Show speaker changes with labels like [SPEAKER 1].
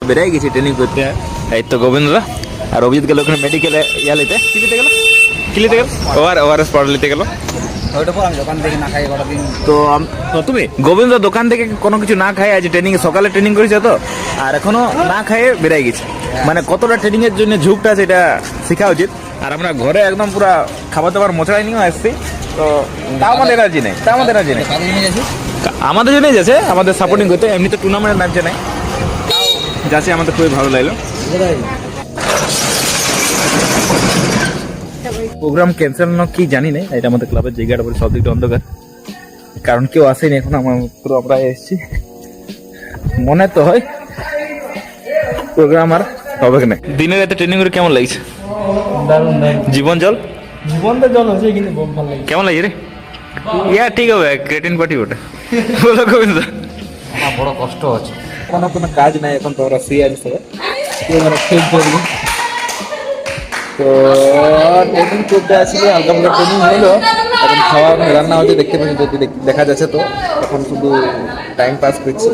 [SPEAKER 1] বেরিয়ে গেছি ট্রেনিং করতে। এই তো গোবিন্দরা আর অভিজিৎ গেল ওখানে মেডিকেলে নিতে, কি নিতে গেল, কি নিতে গেল, ওআরএস পাউডার নিতে গেল। তো তুমি গোবিন্দ দোকান থেকে কোনো কিছু না খাই আজ ট্রেনিং, সকালে ট্রেনিং করেছে তো, আর এখনো না খাইয়ে বেরিয়ে গেছে। মানে কতটা ট্রেনিং এর জন্য ঝুঁকটা আছে এটা শেখা উচিত। আর আমরা ঘরে একদম পুরো খাবার দাবার মোচড়াই নিয়েও আসছি, তো তাও আমাদের এনার্জি নেই, আমাদের জন্যই যাচ্ছে, আমাদের সাপোর্টিং করতে। এমনি তো টুর্নামেন্টের নামছে নাই, যাচ্ছে আমাদের খুবই ভালো লাগলো। প্রোগ্রাম ক্যান্সেল না কি জানি না, এটা আমাদের ক্লাবের জায়গাটা বলে সব দিকটা অন্ধকার, কারণ কেউ আসেনি এখন, আমরা এসেছি। মনে তো হয় প্রোগ্রাম আর হবে না। দিনের রাতে ট্রেনিং করে কেমন লাগছে? জীবন জল হচ্ছে, কিন্তু কেমন লাগছে রে? ইয়া ঠিক হবে, ক্রেটিন পার্টি ওটা বলো গোবিন্দ। বড় কষ্ট আছে, কোনো কাজ নাই এখন, তো আমরা ফ্রি আছি সবাই। তো ট্রেনিং করতে আসলে হালকা ফুলকা ট্রেনিং হলো, এখন খাওয়া রান্না হচ্ছে দেখতে পাচ্ছি, যদি দেখা যাচ্ছে। তো এখন শুধু টাইম পাস করছি।